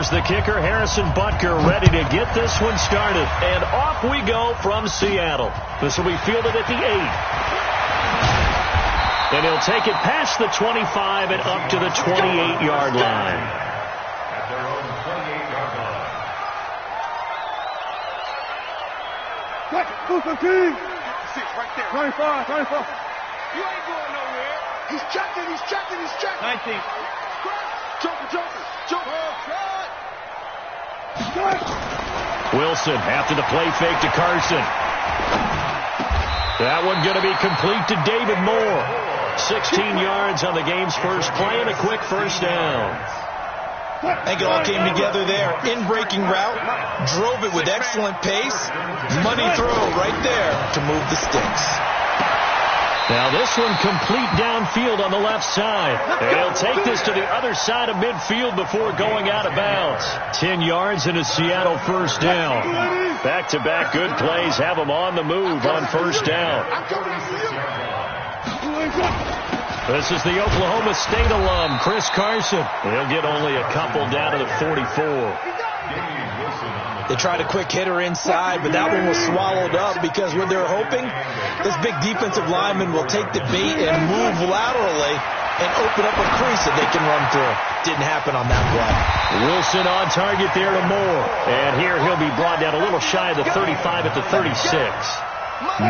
Here's the kicker, Harrison Butker, ready to get this one started. And off we go from Seattle. This will be fielded at the 8. And he'll take it past the 25 and up to the 28-yard line. At their own 28-yard line. Right there. 25. You ain't going nowhere. He's checking. 19. Joker. Wilson after the play fake to Carson. That one going to be complete to David Moore. 16 yards on the game's first play and a quick first down. I think it all came together there. In-breaking route, drove it with excellent pace. Money throw right there to move the sticks. Now this one complete downfield on the left side. And he'll take this to the other side of midfield before going out of bounds. 10 yards and a Seattle first down. Back-to-back good plays have them on the move on first down. This is the Oklahoma State alum, Chris Carson. He'll get only a couple down to the 44. They tried a quick hitter inside, but that one was swallowed up because what they're hoping, this big defensive lineman will take the bait and move laterally and open up a crease that they can run through. Didn't happen on that play. Wilson on target there to Moore. And here he'll be brought down a little shy of the 35 at the 36.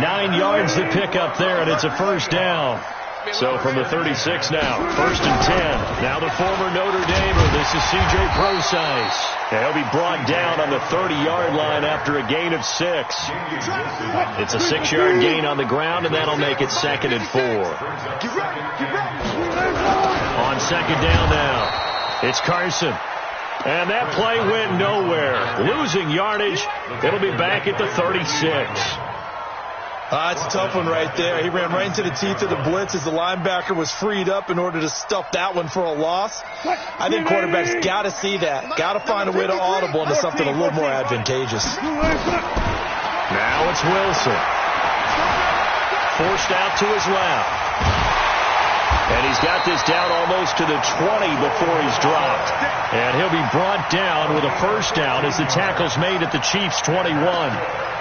9 yards to pick up there, and it's a first down. So from the 36 now, first and 10. Now the former Notre Damer, this is C.J. Prosise. He'll be brought down on the 30-yard line after a gain of 6. It's a 6-yard gain on the ground, and that'll make it second and 4. On second down now, it's Carson. And that play went nowhere. Losing yardage. It'll be back at the 36. It's a tough one right there. He ran right into the teeth of the blitz as the linebacker was freed up in order to stuff that one for a loss. I think quarterbacks got to see that. Got to find a way to audible into something a little more advantageous. Now it's Wilson. Forced out to his left. And he's got this down almost to the 20 before he's dropped. And he'll be brought down with a first down as the tackle's made at the Chiefs' 21.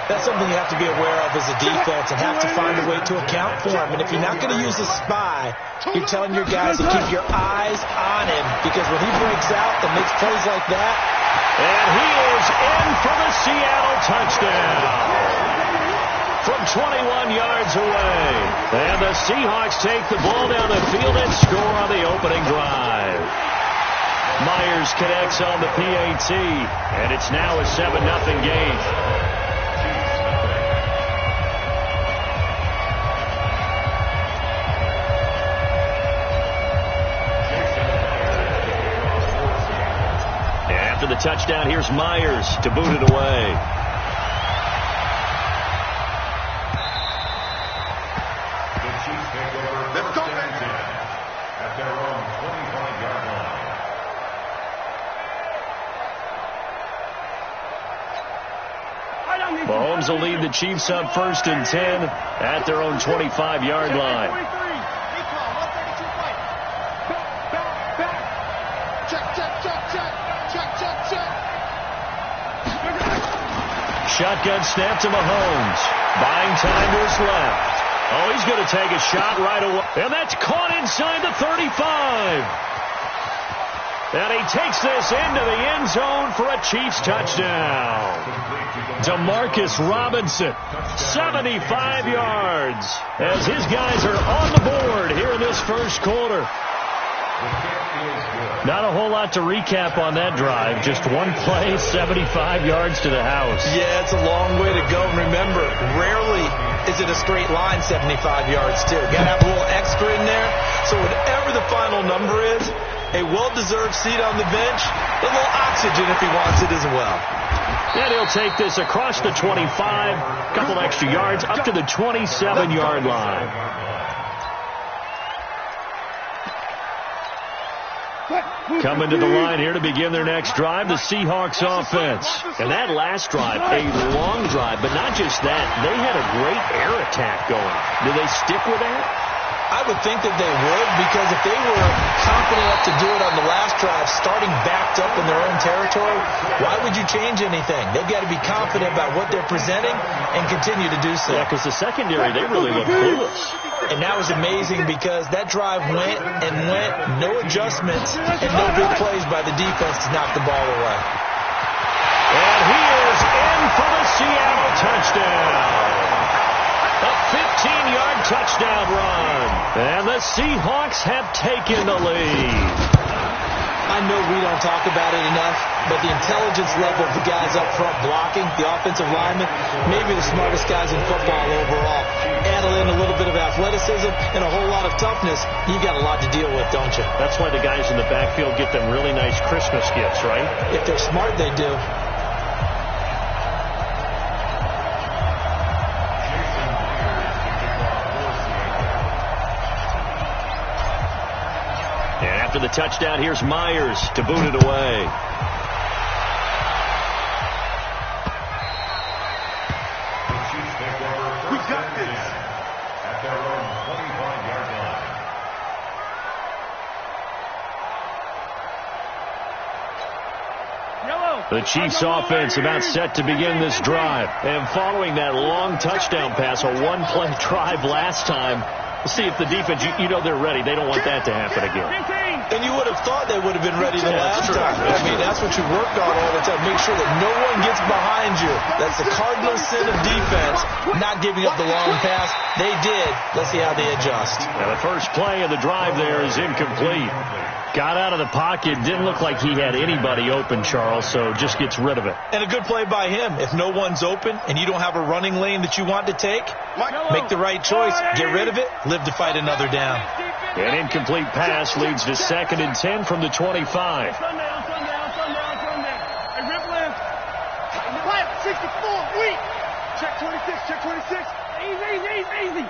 That's something you have to be aware of as a defense and have to find a way to account for him. And if you're not going to use a spy, you're telling your guys to keep your eyes on him, because when he breaks out and makes plays like that. And he is in for the Seattle touchdown from 21 yards away. And the Seahawks take the ball down the field and score on the opening drive. Myers connects on the PAT, and it's now a 7-0 game. After the touchdown, here's Myers to boot it away. The Chiefs take over first and 10 at their own 25-yard line. Mahomes will lead the Chiefs up first and 10 at their own 25-yard line. Shotgun snap to Mahomes. Buying time to his left. Oh, he's going to take a shot right away. And that's caught inside the 35. And he takes this into the end zone for a Chiefs touchdown. Demarcus Robinson, 75 yards, as his guys are on the board here in this first quarter. Not a whole lot to recap on that drive. Just one play, 75 yards to the house. Yeah, it's a long way to go. And remember, rarely is it a straight line 75 yards, too. Got to have a little extra in there. So whatever the final number is, a well-deserved seat on the bench, a little oxygen if he wants it as well. And he'll take this across the 25, a couple extra yards, up to the 27-yard line. Coming to the line here to begin their next drive, the Seahawks offense. And that last drive, a long drive, but not just that. They had a great air attack going. Do they stick with that? I would think that they would, because if they were confident enough to do it on the last drive, starting backed up in their own territory, why would you change anything? They've got to be confident about what they're presenting and continue to do so. Yeah, because the secondary, they really look clueless. And that was amazing because that drive went and went, no adjustments, and no big plays by the defense to knock the ball away. And he is in for the Seattle touchdown. A 15-yard touchdown run. And the Seahawks have taken the lead. I know we don't talk about it enough, but the intelligence level of the guys up front blocking, the offensive linemen, maybe the smartest guys in football overall. Add in a little bit of athleticism and a whole lot of toughness, you got a lot to deal with, don't you? That's why the guys in the backfield get them really nice Christmas gifts, right? If they're smart, they do. After the touchdown, here's Myers to boot it away. We got this. At their own 25-yard line. The Chiefs offense about set to begin this drive. And following that long touchdown pass, a one-play drive last time, we'll see if the defense, you know they're ready. They don't want that to happen again. And you would have thought they would have been ready the last time. I mean, that's what you worked on all the time. Make sure that no one gets behind you. That's the cardinal sin of defense, not giving up the long pass. They did. Let's see how they adjust. Now, the first play of the drive there is incomplete. Got out of the pocket. Didn't look like he had anybody open, Charles, so just gets rid of it. And a good play by him. If no one's open and you don't have a running lane that you want to take, make the right choice. Get rid of it. Live to fight another down. An incomplete pass leads to 2nd and 10 from the 25. Sundown. Hey, rip left. Quiet, 64, weak. Check 26, check 26. Easy.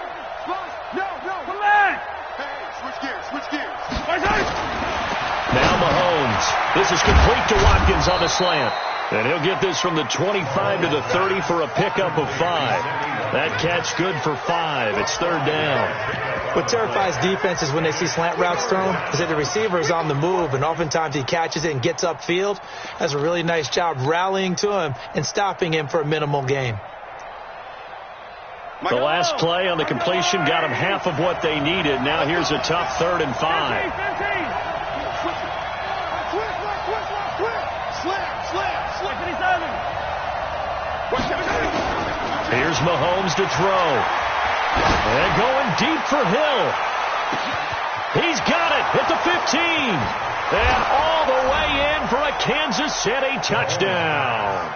No. Come on. Hey, switch gears. Now Mahomes. This is complete to Watkins on the slant. And he'll get this from the 25 to the 30 for a pickup of 5. That catch good for 5. It's 3rd down. What terrifies defenses when they see slant routes thrown is that the receiver is on the move, and oftentimes he catches it and gets upfield. Does a really nice job rallying to him and stopping him for a minimal gain. The last play on the completion got them half of what they needed. Now here's a tough 3rd and 5. Here's Mahomes to throw. And going deep for Hill. He's got it at the 15. And all the way in for a Kansas City touchdown.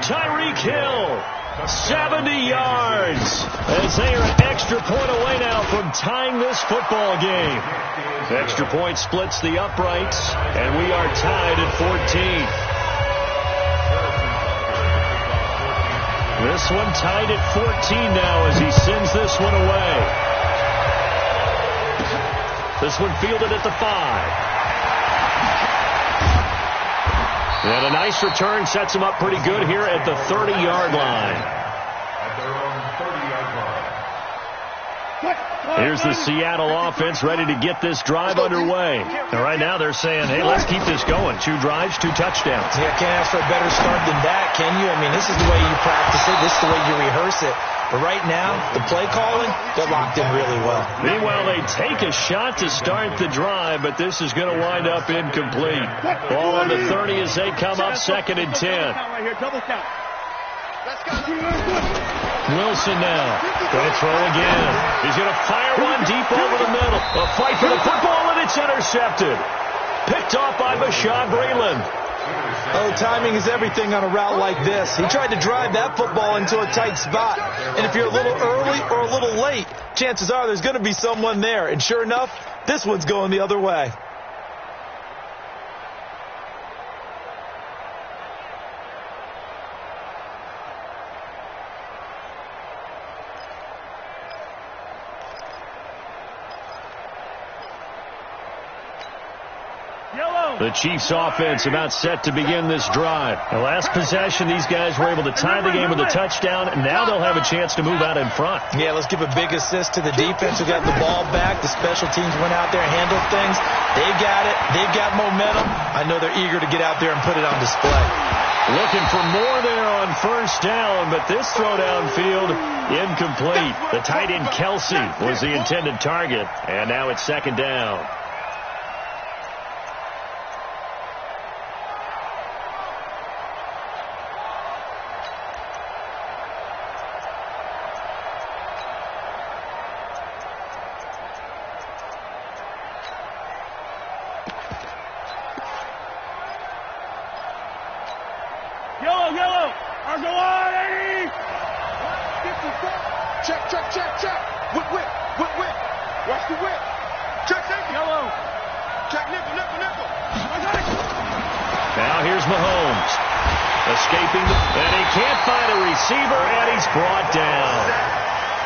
Tyreek Hill, 70 yards. As they are an extra point away now from tying this football game. The extra point splits the uprights, and we are tied at 14. This one tied at 14 now as he sends this one away. This one fielded at the 5. And a nice return sets him up pretty good here at the 30-yard line. At their own 30-yard line. Here's the Seattle offense ready to get this drive underway. And right now they're saying, hey, let's keep this going. 2 drives, 2 touchdowns. Yeah, can't ask for a better start than that, can you? I mean, this is the way you practice it. This is the way you rehearse it. But right now, the play calling, they're locked in really well. Meanwhile, they take a shot to start the drive, but this is going to wind up incomplete. Ball on the 30 as they come up 2nd and 10. Double count. Wilson now. Going to throw again. He's going to fire one deep over the middle. A fight for the football, and it's intercepted. Picked off by Bashaud Breeland. Oh, timing is everything on a route like this. He tried to drive that football into a tight spot. And if you're a little early or a little late, chances are there's going to be someone there. And sure enough, this one's going the other way. Yellow. The Chiefs offense about set to begin this drive. The last possession, these guys were able to tie the game with a touchdown, and now they'll have a chance to move out in front. Yeah, let's give a big assist to the defense who got the ball back. The special teams went out there and handled things. They got it. They've got momentum. I know they're eager to get out there and put it on display. Looking for more there on first down, but this throw downfield incomplete. The tight end Kelsey was the intended target, and now it's second down. Yellow. I'll go on, Eddie. Check. Whip. Watch the whip. Check safety. Yellow. Check nickel. Now here's Mahomes. Escaping, and he can't find a receiver, and he's brought down.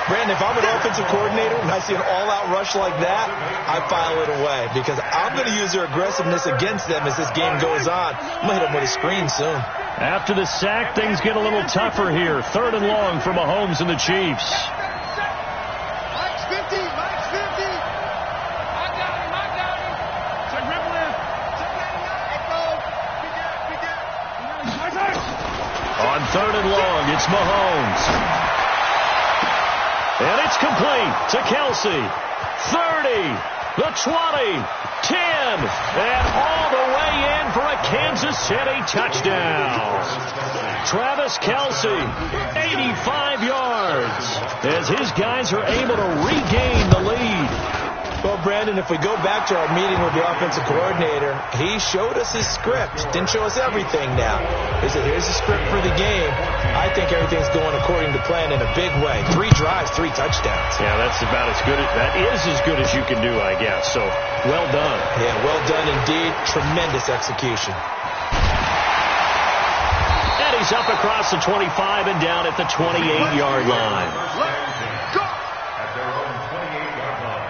Brandon, if I'm an offensive coordinator and I see an all-out rush like that, I file it away because I'm going to use their aggressiveness against them as this game goes on. I'm going to hit them with a screen soon. After the sack, things get a little tougher here. 3rd and long for Mahomes and the Chiefs. Mike's 50. I got him. Check ripple in. On 3rd and long, it's Mahomes. And it's complete to Kelsey. 30, the 20, 10, and all the way in for a Kansas City touchdown. Travis Kelsey, 85 yards, as his guys are able to regain the lead. Well, Brandon, if we go back to our meeting with the offensive coordinator, he showed us his script. Didn't show us everything now. He said, here's the script for the game. I think everything's going according to plan in a big way. 3 drives, 3 touchdowns. Yeah, that's about as good. That is as good as you can do, I guess. So, well done. Yeah, well done indeed. Tremendous execution. And he's up across the 25 and down at the 28-yard line. Go! At their own 28-yard line.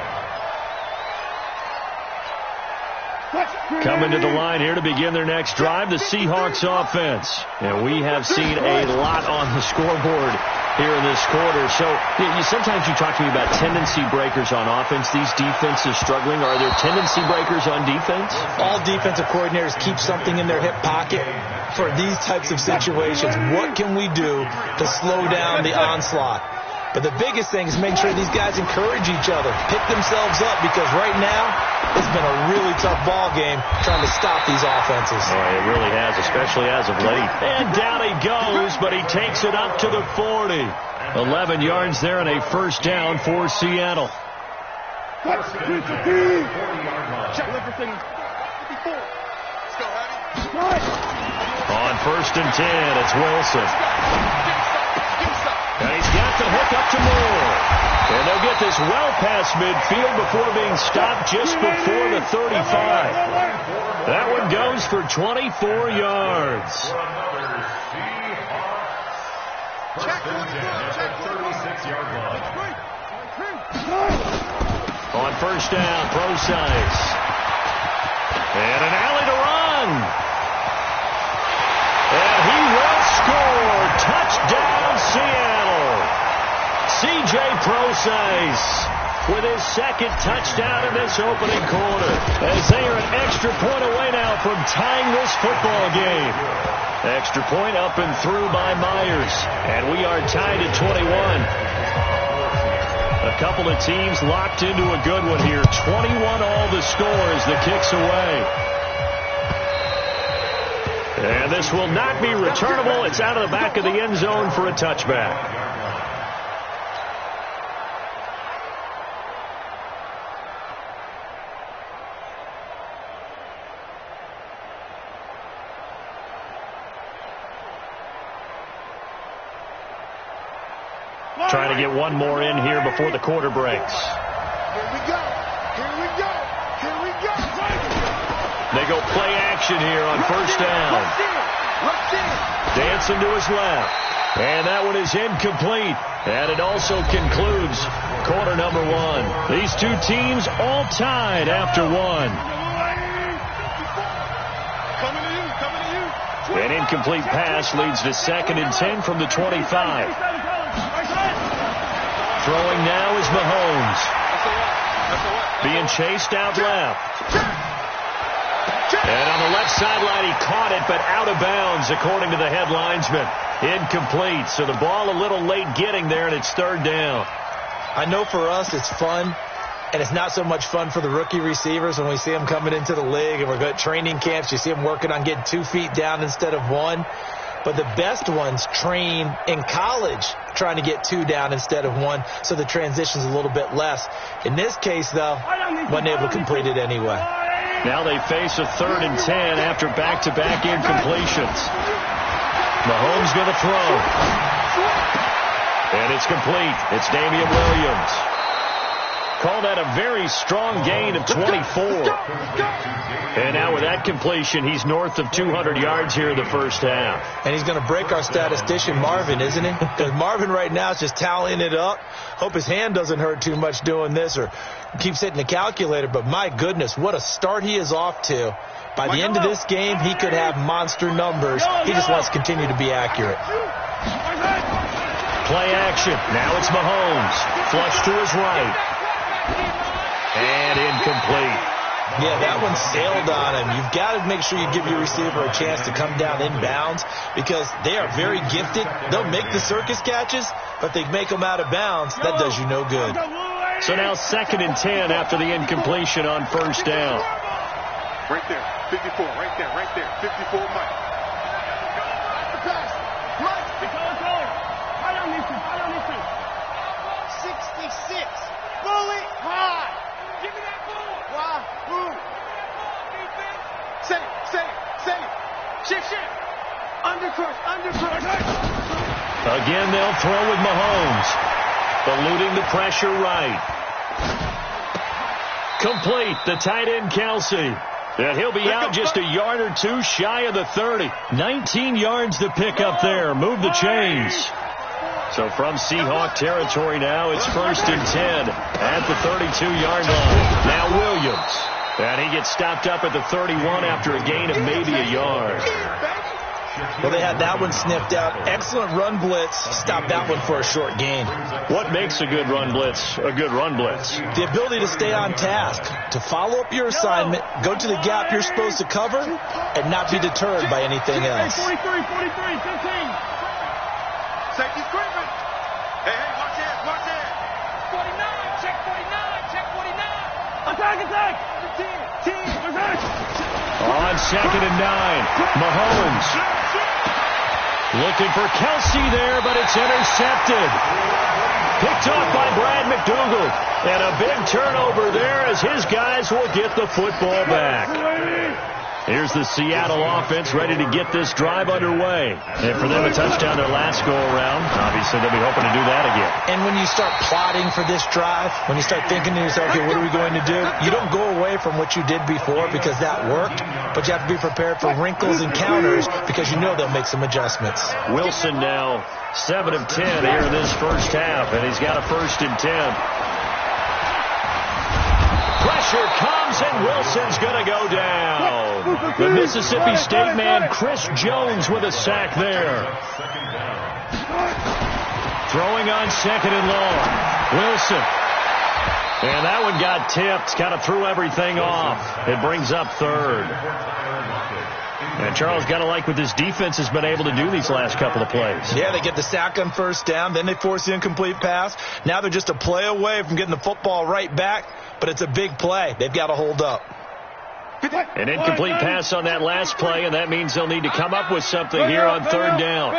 Coming to the line here to begin their next drive, the Seahawks offense. And we have seen a lot on the scoreboard here in this quarter. So sometimes you talk to me about tendency breakers on offense. These defenses struggling. Are there tendency breakers on defense? All defensive coordinators keep something in their hip pocket for these types of situations. What can we do to slow down the onslaught? But the biggest thing is make sure these guys encourage each other, pick themselves up, because right now it's been a really tough ball game trying to stop these offenses. Oh, it really has, especially as of late. And down he goes, but he takes it up to the 40. 11 yards there and a first down for Seattle. Check everything. 54. Let's go, Hattie. On 1st and 10, it's Wilson. And he's got the hook up to Moore. And they'll get this well past midfield before being stopped just before the 35. That one goes for 24 yards. Check 36-yard line. On first down, Procise. And an alley to run. And he will score. Touchdown, Seattle. C.J. Procise with his 2nd touchdown in this opening quarter. As they are an extra point away now from tying this football game. Extra point up and through by Myers. And we are tied at 21. A couple of teams locked into a good one here. 21 all the score as the kick's away. And this will not be returnable. It's out of the back of the end zone for a touchback. Trying to get one more in here before the quarter breaks. Here we go. They go play action here on first down. Dancing to his left. And that one is incomplete. And it also concludes quarter number 1. These two teams all tied after 1. An incomplete pass leads to 2nd and 10 from the 25. Throwing now is Mahomes. Being chased out left. And on the left sideline, he caught it, but out of bounds, according to the head linesman. Incomplete. So the ball a little late getting there, and it's 3rd down. I know for us it's fun, and it's not so much fun for the rookie receivers when we see them coming into the league and we're going to training camps. You see them working on getting 2 feet down instead of 1. But the best ones train in college trying to get 2 down instead of 1, so the transition's a little bit less. In this case, though, wasn't able to complete it anyway. Now they face a 3rd and 10 after back-to-back incompletions. Mahomes going to throw. And it's complete. It's Damian Williams. Call that a very strong gain of 24. And now with that completion, he's north of 200 yards here in the first half. And he's going to break our statistician, Marvin, isn't he? Because Marvin right now is just tallying it up. Hope his hand doesn't hurt too much doing this or keeps hitting the calculator. But my goodness, what a start he is off to. By the end of this game, he could have monster numbers. He just wants to continue to be accurate. Play action. Now it's Mahomes. Flush to his right. And incomplete. Yeah, that one sailed on him. You've got to make sure you give your receiver a chance to come down inbounds because they are very gifted. They'll make the circus catches, but they make them out of bounds. That does you no good. So now 2nd and 10 after the incompletion on 1st down. Right there, 54, right there, 54, Mike. Mike. 66. Bullet high. Give me that ball. Why? Move. Say it. Shift. Undercrush. Again, they'll throw with Mahomes. Eluding the pressure right. Complete. The tight end, Kelsey. And he'll be out just a yard or 2 shy of the 30. 19 yards to pick up there. Move the chains. So from Seahawk territory now, it's 1st and 10 at the 32-yard line. Now Williams. And he gets stopped up at the 31 after a gain of maybe a yard. Well, they had that one sniffed out. Excellent run blitz. Stopped that one for a short gain. What makes a good run blitz a good run blitz? The ability to stay on task, to follow up your assignment, go to the gap you're supposed to cover, and not be deterred by anything else. 43, 15. Safety's creeping. Hey, watch it. 49, check 49. Attack. 10. On 2nd and 9, Mahomes. Looking for Kelsey there, but it's intercepted. Picked off by Brad McDougal. And a big turnover there as his guys will get the football back. Here's the Seattle offense ready to get this drive underway. And for them, a touchdown their last go-around. Obviously, they'll be hoping to do that again. And when you start plotting for this drive, when you start thinking to yourself, okay, what are we going to do? You don't go away from what you did before because that worked, but you have to be prepared for wrinkles and counters because you know they'll make some adjustments. Wilson now 7 of 10 here in this first half, and he's got a 1st and 10. Pressure comes, and Wilson's going to go down. The Mississippi State man, Chris Jones, with a sack there. Throwing on 2nd and long. Wilson. And that one got tipped. Kind of threw everything off. It brings up 3rd. And Charles, got to like what this defense has been able to do these last couple of plays. Yeah, they get the sack on 1st down. Then they force the incomplete pass. Now they're just a play away from getting the football right back. But it's a big play. They've got to hold up. An incomplete pass on that last play, and that means they'll need to come up with something here on 3rd down.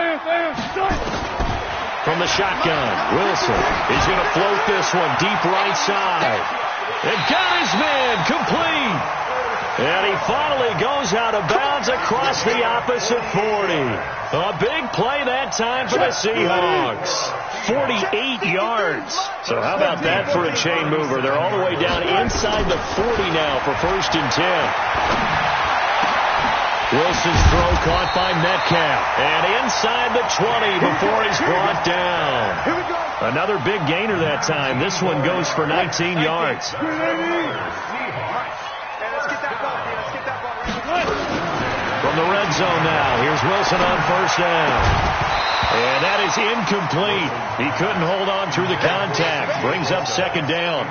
From the shotgun, Wilson. He's going to float this one deep right side. And got his man complete. And he finally goes out of bounds across the opposite 40. A big play that time for the Seahawks. 48 yards. So how about that for a chain mover? They're all the way down inside the 40 now for 1st and 10. Wilson's throw caught by Metcalf. And inside the 20 before he's brought down. Another big gainer that time. This one goes for 19 yards. From the red zone now. Here's Wilson on first down. And that is incomplete. He couldn't hold on through the contact. Brings up second down.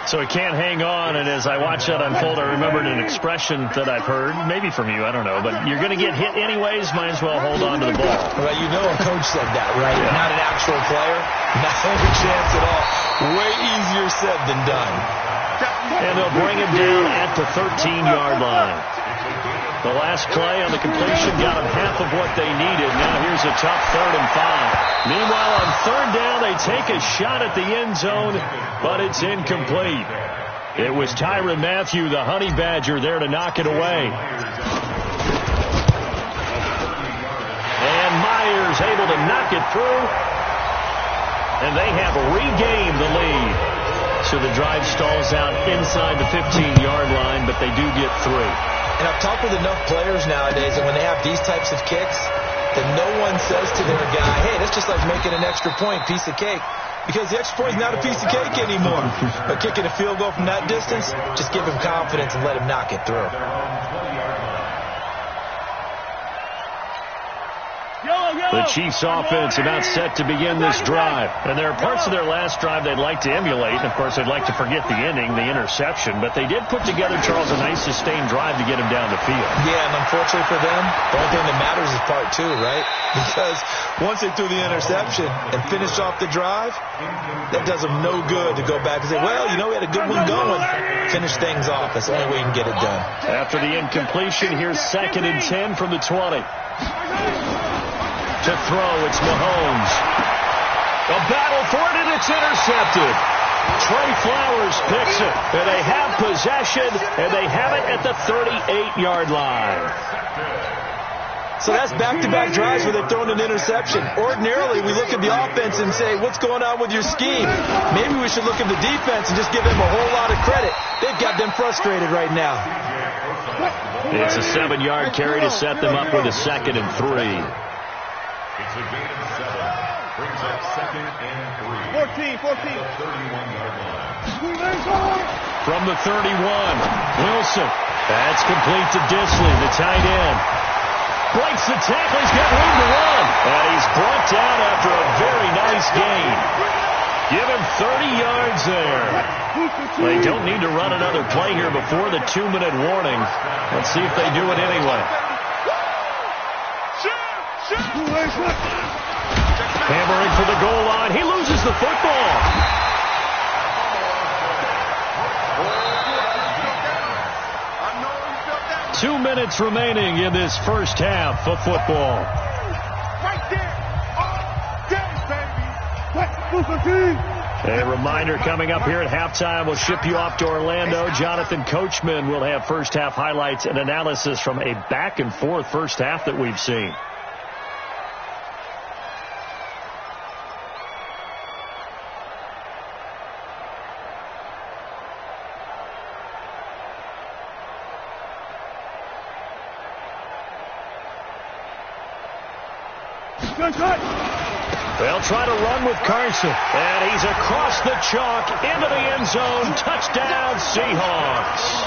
So he can't hang on, and as I watch that unfold, I remembered an expression that I've heard, maybe from you, I don't know, but you're going to get hit anyways, might as well hold on to the ball. Well, you know a coach said that, right? Yeah. Not an actual player. Not a chance at all. Way easier said than done. And they'll bring him down at the 13-yard line. The last play on the completion got them half of what they needed. Now here's a tough 3rd and 5. Meanwhile, on 3rd down, they take a shot at the end zone, but it's incomplete. It was Tyrann Mathieu, the Honey Badger, there to knock it away. And Myers able to knock it through. And they have regained the lead. So the drive stalls out inside the 15-yard line, but they do get 3. And I've talked with enough players nowadays that when they have these types of kicks, that no one says to their guy, hey, that's just like making an extra point, piece of cake. Because the extra point is not a piece of cake anymore. But kicking a field goal from that distance, just give him confidence and let him knock it through. The Chiefs offense about set to begin this drive. And there are parts of their last drive they'd like to emulate. And, of course, they'd like to forget the ending, the interception. But they did put together, Charles, a nice sustained drive to get him down the field. Yeah, and unfortunately for them, the only thing that matters is part 2, right? Because once they threw the interception and finished off the drive, that does them no good to go back and say, well, you know, we had a good one going. Finish things off. That's the only way you can get it done. After the incompletion, here's 2nd and 10 from the 20. To throw, it's Mahomes. A battle for it, and it's intercepted. Trey Flowers picks it, and they have possession, and they have it at the 38-yard line. So that's back-to-back drives where they've thrown an interception. Ordinarily, we look at the offense and say, what's going on with your scheme? Maybe we should look at the defense and just give them a whole lot of credit. They've got them frustrated right now. It's a 7-yard carry to set them up with a 2nd and 3. It's a gain of 7. Brings up 2nd and 3. 14. 31-yard line. From the 31, Wilson. That's complete to Disley, the tight end. Breaks the tackle. He's got room to run. And he's brought down after a very nice gain. Give him 30 yards there. They don't need to run another play here before the 2-minute warning. Let's see if they do it anyway. Hammering for the goal line. He loses the football. 2 minutes remaining in this first half of football. A reminder coming up here at halftime. We'll ship you off to Orlando. Jonathan Coachman will have first half highlights and analysis from a back-and-forth first half that we've seen. They'll try to run with Carson. And he's across the chalk into the end zone. Touchdown, Seahawks.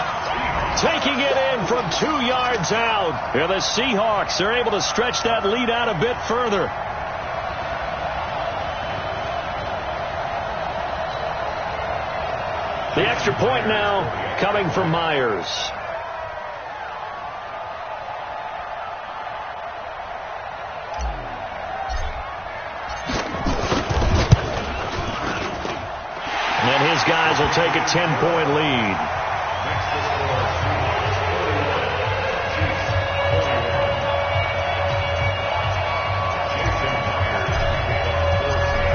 Taking it in from 2 yards out. And the Seahawks are able to stretch that lead out a bit further. The extra point now coming from Myers. And his guys will take a 10-point lead.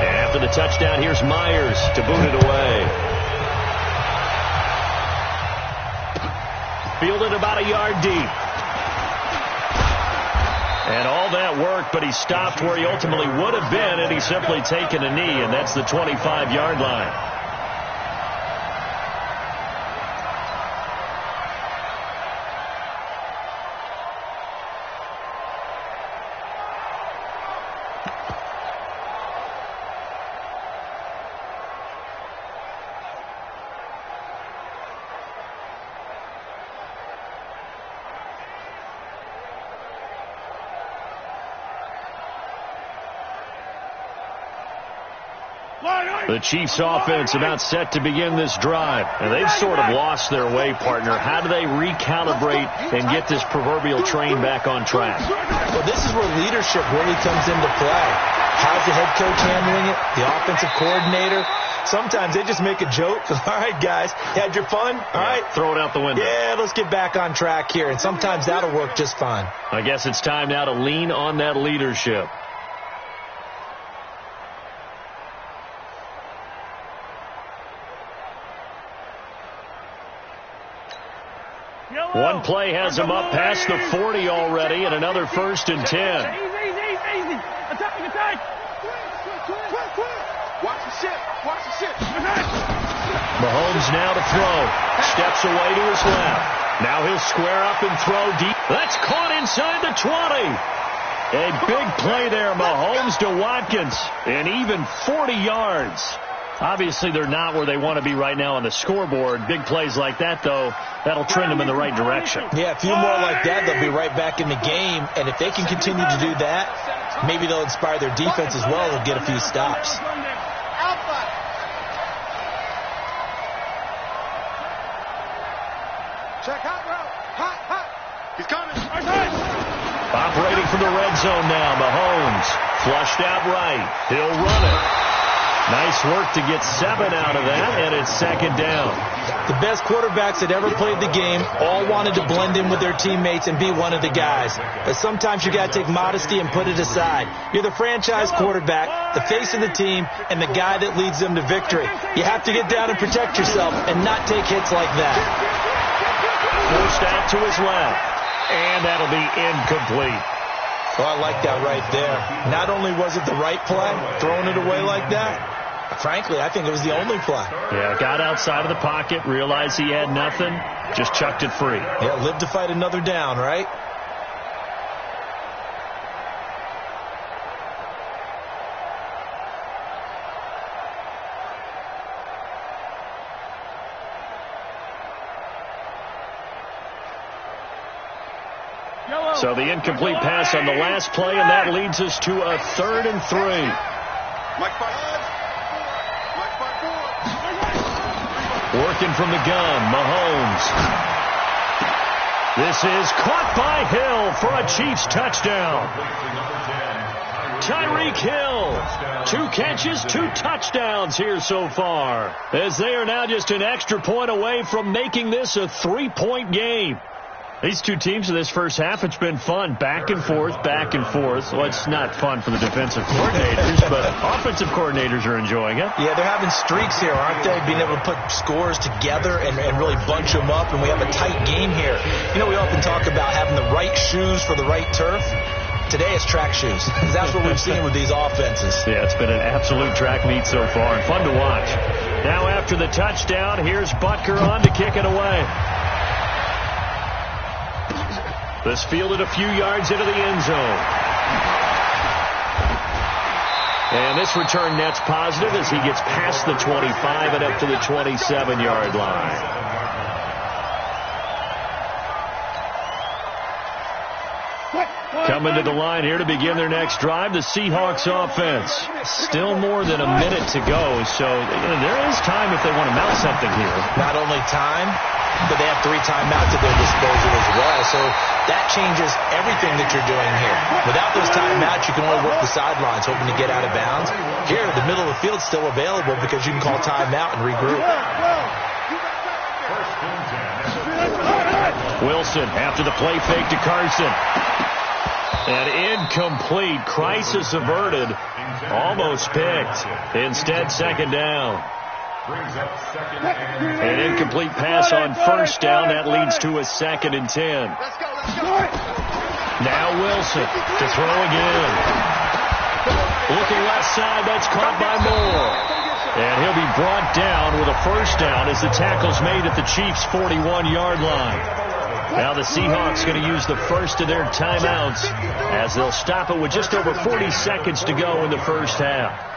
After the touchdown, here's Myers to boot it away. Fielded about a yard deep. And all that work, but he stopped where he ultimately would have been, and he's simply taken a knee, and that's the 25-yard line. The Chiefs offense about set to begin this drive. And they've sort of lost their way, partner. How do they recalibrate and get this proverbial train back on track? Well, this is where leadership really comes into play. How's the head coach handling it? The offensive coordinator? Sometimes they just make a joke. All right, guys, had your fun? All right. Throw it out the window. Yeah, let's get back on track here. And sometimes that'll work just fine. I guess it's time now to lean on that leadership. One play has him up past the 40 already, and another 1st and 10. Easy. Attack. Watch the ship. Mahomes now to throw. Steps away to his left. Now he'll square up and throw deep. That's caught inside the 20. A big play there, Mahomes to Watkins, and even 40 yards. Obviously, they're not where they want to be right now on the scoreboard. Big plays like that, though, that'll trend them in the right direction. Yeah, a few more like that, they'll be right back in the game. And if they can continue to do that, maybe they'll inspire their defense as well. They'll get a few stops. Check hot route. Hot. He's coming. Operating from the red zone now, Mahomes. Flushed out right. He'll run it. Nice work to get 7 out of that, and it's 2nd down. The best quarterbacks that ever played the game all wanted to blend in with their teammates and be one of the guys. But sometimes you got to take modesty and put it aside. You're the franchise quarterback, the face of the team, and the guy that leads them to victory. You have to get down and protect yourself and not take hits like that. Forced out to his left, and that'll be incomplete. Well, I like that right there. Not only was it the right play, throwing it away like that, frankly, I think it was the only play. Yeah, got outside of the pocket, realized he had nothing, just chucked it free. Yeah, live to fight another down, right? So the incomplete pass on the last play, and that leads us to a 3rd and 3. Working from the gun, Mahomes. This is caught by Hill for a Chiefs touchdown. Tyreek Hill, 2 catches, 2 touchdowns here so far, as they are now just an extra point away from making this a 3-point game. These two teams in this first half, it's been fun. Back and forth. Well, it's not fun for the defensive coordinators, but offensive coordinators are enjoying it. Yeah, they're having streaks here, aren't they? Being able to put scores together and really bunch them up, and we have a tight game here. You know, we often talk about having the right shoes for the right turf. Today it's track shoes. That's what we've seen with these offenses. Yeah, it's been an absolute track meet so far, and fun to watch. Now after the touchdown, here's Butker on to kick it away. This fielded a few yards into the end zone. And this return net's positive as he gets past the 25 and up to the 27-yard line. Coming to the line here to begin their next drive, the Seahawks offense. Still more than a minute to go, so there is time if they want to mount something here. Not only time, but they have 3 timeouts at their disposal as well, so that changes everything that you're doing here. Without those timeouts, you can only work the sidelines, hoping to get out of bounds. Here, the middle of the field's still available because you can call timeout and regroup. Wilson after the play fake to Carson. And incomplete. Crisis averted. Almost picked. Instead, 2nd down. An incomplete pass on 1st down. That leads to a 2nd and 10. Now Wilson to throw again. Looking left side. That's caught by Moore. And he'll be brought down with a 1st down as the tackle's made at the Chiefs' 41-yard line. Now the Seahawks going to use the first of their timeouts as they'll stop it with just over 40 seconds to go in the first half.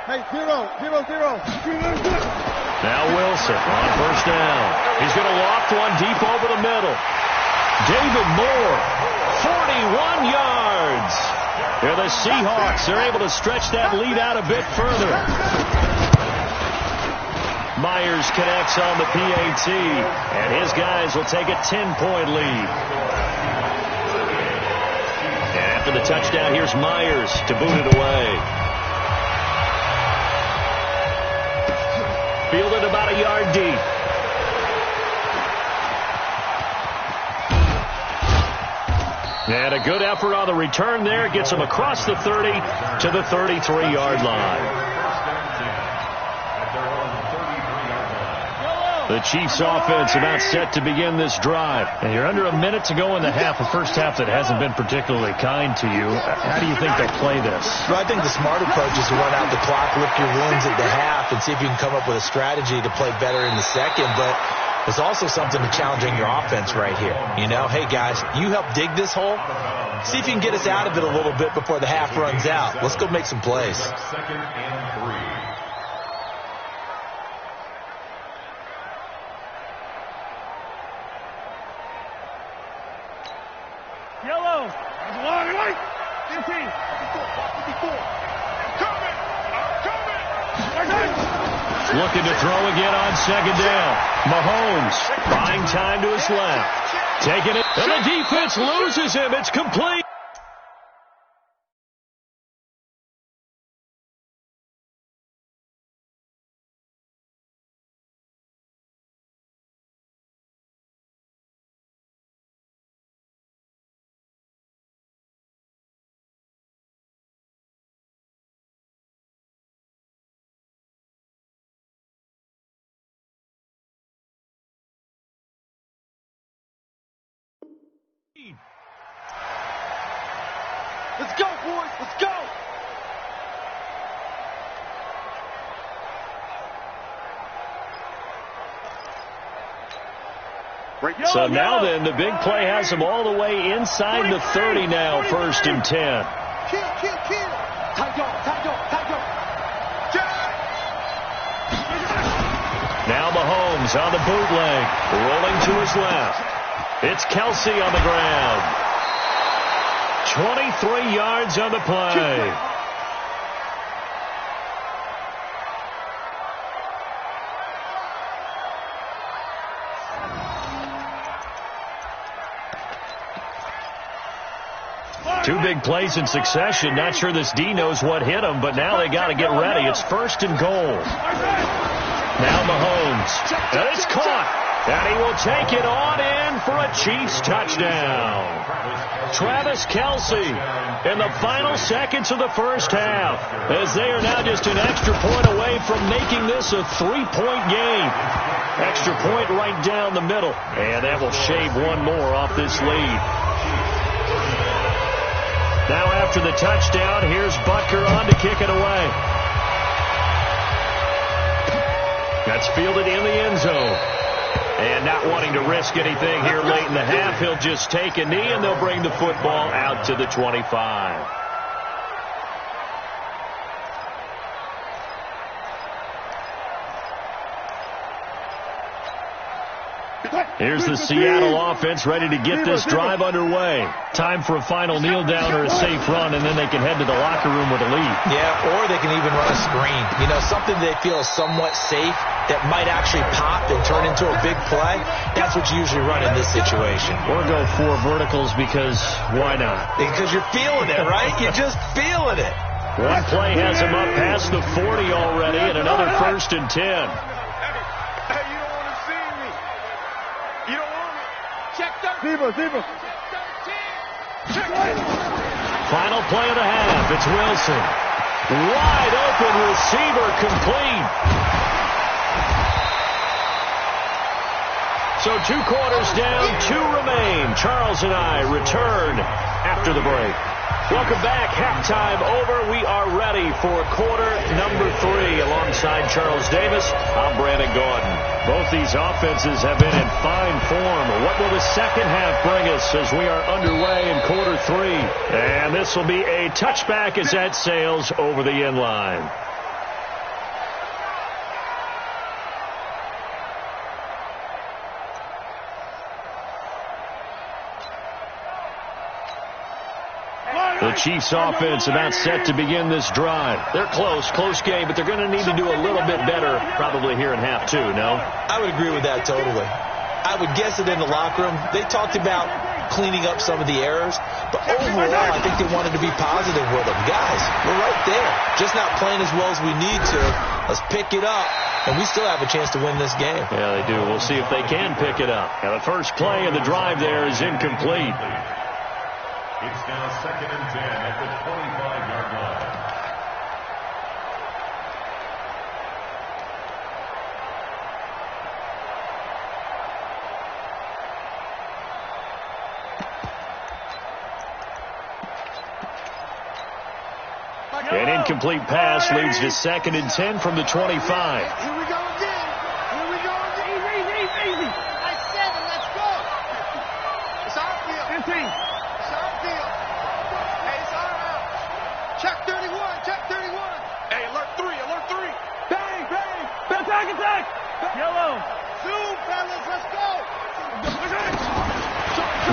Hey, 0-0-0. Now Wilson on first down. He's going to loft one deep over the middle. David Moore, 41 yards. Here the Seahawks are able to stretch that lead out a bit further. Myers connects on the PAT, and his guys will take a 10-point lead. And after the touchdown, here's Myers to boot it away. Fielded about a yard deep. And a good effort on the return there. Gets him across the 30 to the 33-yard line. The Chiefs offense about set to begin this drive. And you're under a minute to go in the half, a first half that hasn't been particularly kind to you. How do you think they'll play this? Well, I think the smart approach is to run out the clock, lick your wounds at the half, and see if you can come up with a strategy to play better in the second. But there's also something to challenging your offense right here. You know, hey, guys, you help dig this hole. See if you can get us out of it a little bit before the half runs out. Let's go make some plays. Second and 3. Yellow. Long right. 15. 54. Coming. Looking to throw again on second down. Mahomes buying time to his left. Taking it. And the defense loses him. It's complete. Let's go, boys. Let's go. So now then, the big play has him all the way inside the 30 now, first and 10. Kill. Now Mahomes on the bootleg, rolling to his left. It's Kelsey on the ground. 23 yards on the play. Two big plays in succession. Not sure this D knows what hit him, but now they got to get ready. It's first and goal. Now Mahomes. And it's caught. And he will take it on in for a Chiefs touchdown. Travis Kelsey in the final seconds of the first half, as they are now just an extra point away from making this a 3-point game. Extra point right down the middle, and that will shave one more off this lead. Now after the touchdown, here's Butker on to kick it away. That's fielded in the end zone. And not wanting to risk anything here late in the half, he'll just take a knee, and they'll bring the football out to the 25. Here's the Seattle offense ready to get this drive underway. Time for a final kneel down or a safe run, and then they can head to the locker room with a lead. Yeah, or they can even run a screen. You know, something they feel is somewhat safe that might actually pop and turn into a big play. That's what you usually run in this situation. Or go 4 verticals because why not? Because you're feeling it, right? You're just feeling it. One play has him up past the 40 already, and another first and 10. Zebra. Final play of the half. It's Wilson. Wide open receiver, complete. So 2 quarters down, 2 remain. Charles and I return after the break. Welcome back. Halftime over. We are ready for quarter number 3. Alongside Charles Davis, I'm Brandon Gordon. Both these offenses have been in fine form. What will the second half bring us as we are underway in quarter 3? And this will be a touchback as that sails over the end line. The Chiefs offense about set to begin this drive. They're close game, but they're going to need to do a little bit better probably here in half two, no? I would agree with that totally. I would guess that in the locker room, they talked about cleaning up some of the errors, but overall, I think they wanted to be positive with them. Guys, we're right there. Just not playing as well as we need to. Let's pick it up, and we still have a chance to win this game. Yeah, they do. We'll see if they can pick it up. Now, the first play of the drive there is incomplete. It's now 2nd and 10 at the 25-yard line. An incomplete pass leads to 2nd and 10 from the 25. Here we go again. Here we go again. Easy. Like 7. Let's go. It's our field. 15. It's our field. Hey, it's our house. Check 31. Check 31. Hey, alert 3. Bang. Attack. Yellow. Zoom, fellas. Let's go.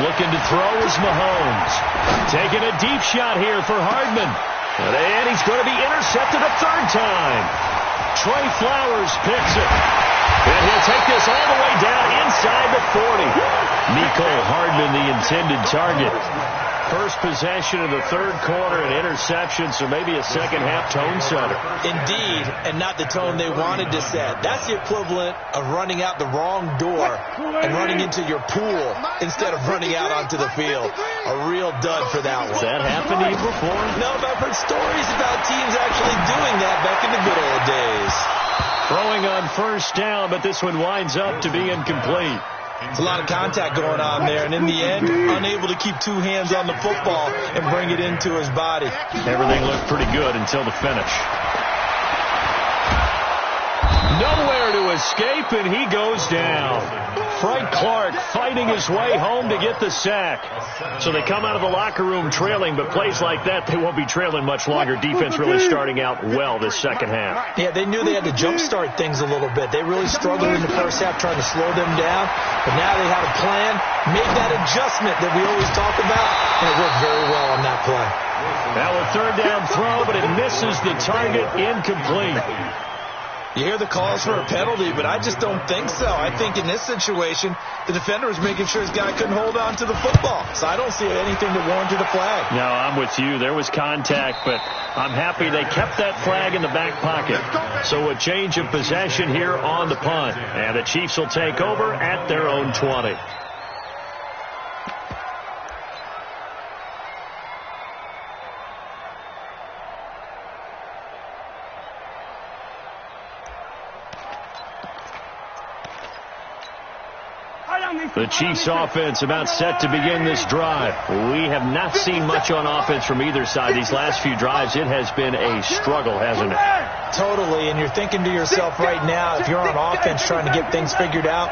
Looking to throw is Mahomes. Taking a deep shot here for Hardman. And he's going to be intercepted a third time. Trey Flowers picks it. And he'll take this all the way down inside the 40. Nicole Hardman, the intended target. First possession of the third quarter, an interception, so maybe a second-half tone setter. Indeed, and not the tone they wanted to set. That's the equivalent of running out the wrong door and running into your pool instead of running out onto the field. A real dud for that one. Has that happened to you before? No, but I've heard stories about teams actually doing that back in the good old days. Throwing on first down, but this one winds up to be incomplete. There's a lot of contact going on there, and in the end, unable to keep two hands on the football and bring it into his body. Everything looked pretty good until the finish. Nowhere to escape, and he goes down. Frank Clark fighting his way home to get the sack. So they come out of the locker room trailing, but plays like that, they won't be trailing much longer. Defense really starting out well this second half. Yeah, they knew they had to jumpstart things a little bit. They really struggled in the first half trying to slow them down, but now they had a plan, made that adjustment that we always talk about, and it worked very well on that play. Now a third down throw, but it misses the target, incomplete. You hear the calls for a penalty, but I just don't think so. I think in this situation, the defender was making sure his guy couldn't hold on to the football. So I don't see anything that warranted a flag. No, I'm with you. There was contact, but I'm happy they kept that flag in the back pocket. So a change of possession here on the punt. And the Chiefs will take over at their own 20. The Chiefs offense about set to begin this drive. We have not seen much on offense from either side. These last few drives, it has been a struggle, hasn't it? Totally, and you're thinking to yourself right now, if you're on offense trying to get things figured out,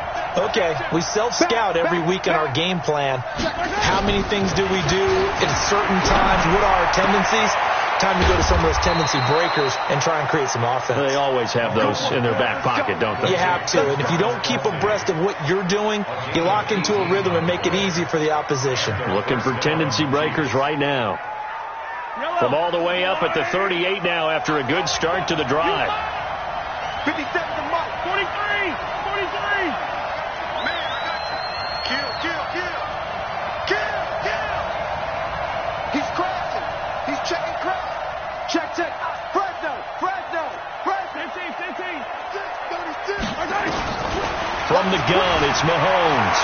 okay, we self-scout every week in our game plan. How many things do we do at certain times? What are our tendencies? Time to go to some of those tendency breakers and try and create some offense. They always have those in their back pocket, don't they? You have to, and if you don't keep abreast of what you're doing, you lock into a rhythm and make it easy for the opposition. Looking for tendency breakers right now. From all the way up at the 38 now after a good start to the drive. 57 to Mike. 43. Man, I got you. Kill. He's crashing. He's checking crash. Check. Fresno. 15. 36. From the gun, it's Mahomes.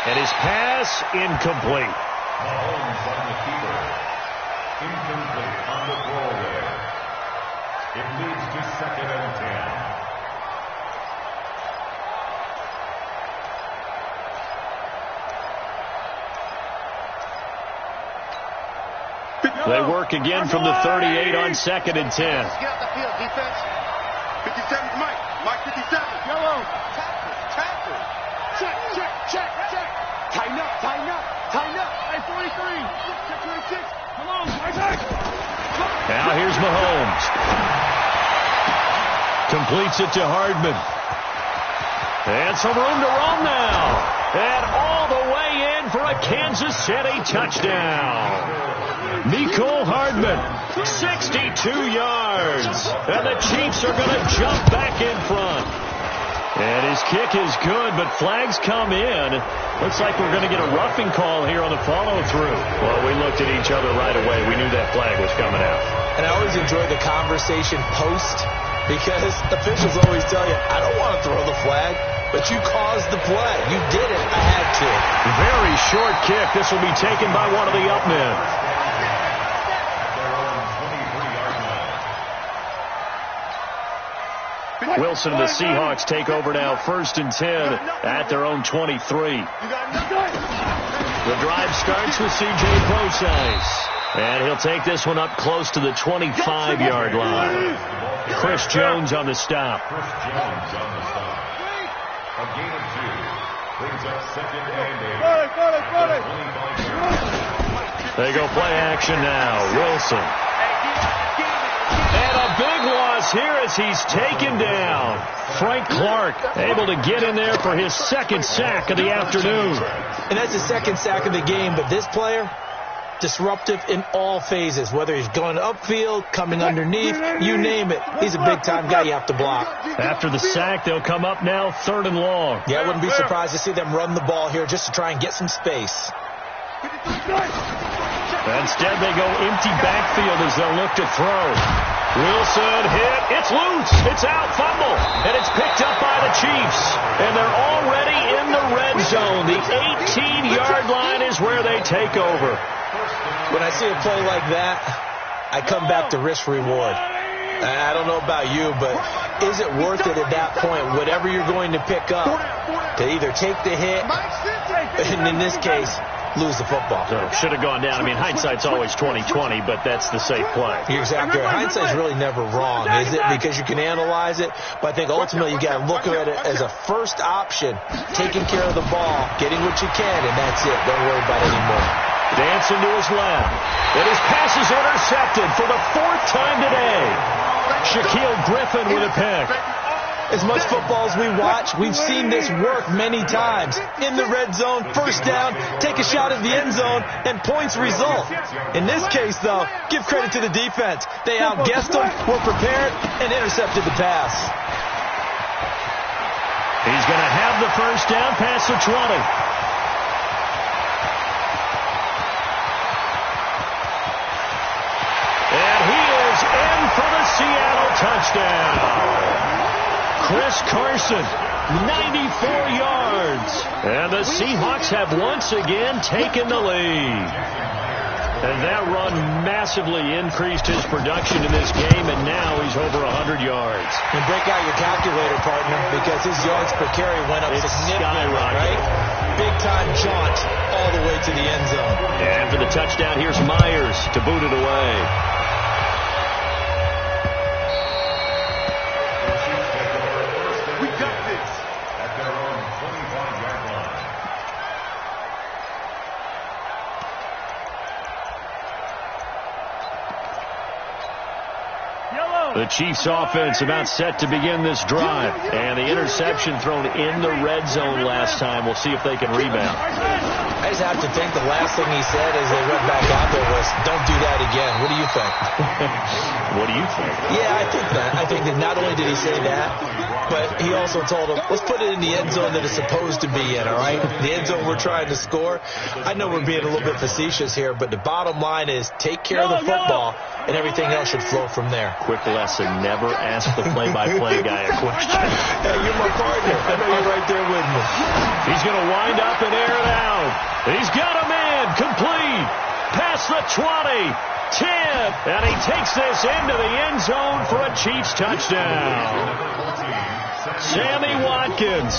And his pass incomplete. Mahomes on the keeper. Incomplete on the throw there. It leads to 2nd and 10. They work again from the 38 on 2nd and 10. Get out the field, defense. 57's Mike. Mike 57. Yellow. Tackle. Check. Tighten up. Hey, 43. Check 26. Come on, Mike. Now here's Mahomes. Completes it to Hardman. And some room to run now. And all the way in for a Kansas City touchdown. Nicole Hardman, 62 yards. And the Chiefs are going to jump back in front. And his kick is good, but flags come in. Looks like we're going to get a roughing call here on the follow-through. Well, we looked at each other right away. We knew that flag was coming out. And I always enjoy the conversation post, because officials always tell you, I don't want to throw the flag, but you caused the play. You did it. I had to. Very short kick. This will be taken by one of the up men. Wilson and the Seahawks take over now, 1st and 10 at their own 23. The drive starts with C.J. Procise. And he'll take this one up close to the 25-yard line. Chris Jones on the stop. A gain of 2 brings up 2nd and 8. They go play action now. Wilson. And a big loss here as he's taken down. Frank Clark able to get in there for his 2nd sack of the afternoon. And that's the 2nd sack of the game, but this player, disruptive in all phases, whether he's going upfield, coming underneath, you name it. He's a big-time guy you have to block. After the sack, they'll come up now 3rd and long. Yeah, I wouldn't be surprised to see them run the ball here just to try and get some space. Instead, they go empty backfield as they'll look to throw. Wilson hit. It's loose. It's out. Fumble. And it's picked up by the Chiefs. And they're already in the red zone. The 18-yard line is where they take over. When I see a play like that, I come back to risk reward. I don't know about you, but is it worth it at that point, whatever you're going to pick up, to either take the hit, and in this case, lose the football? So should have gone down. I mean, hindsight's always 20/20, but that's the safe play. You're exactly right. Hindsight's really never wrong, is it? Because you can analyze it, but I think ultimately you got to look at it as a first option, taking care of the ball, getting what you can, and that's it. Don't worry about it anymore. Dancing to his left. And his pass is intercepted for the 4th time today. Shaquille Griffin with a pick. As much football as we watch, we've seen this work many times. In the red zone, 1st down, take a shot at the end zone, and points result. In this case, though, give credit to the defense. They outguessed them, were prepared, and intercepted the pass. He's going to have the 1st down past the 20. And he is in for the Seattle touchdown. Chris Carson, 94 yards. And the Seahawks have once again taken the lead. And that run massively increased his production in this game, and now he's over 100 yards. And break out your calculator, partner, because his yards per carry went up significantly, right? Big-time jaunt all the way to the end zone. And for the touchdown, here's Myers to boot it away. The Chiefs offense about set to begin this drive. And the interception thrown in the red zone last time. We'll see if they can rebound. I just have to think the last thing he said as they went back out there was, don't do that again. What do you think? What do you think? Yeah, I think that. I think that not only did he say that, but he also told them, let's put it in the end zone that it's supposed to be in, all right? The end zone we're trying to score. I know we're being a little bit facetious here, but the bottom line is take care of the football, and everything else should flow from there. Quick lesson, never ask the play-by-play guy a question. Hey, you're my partner. I know you're right there with me. He's going to wind up and air it out. He's got a man complete. Past the 20. 10. And he takes this into the end zone for a Chiefs touchdown. Sammy Watkins,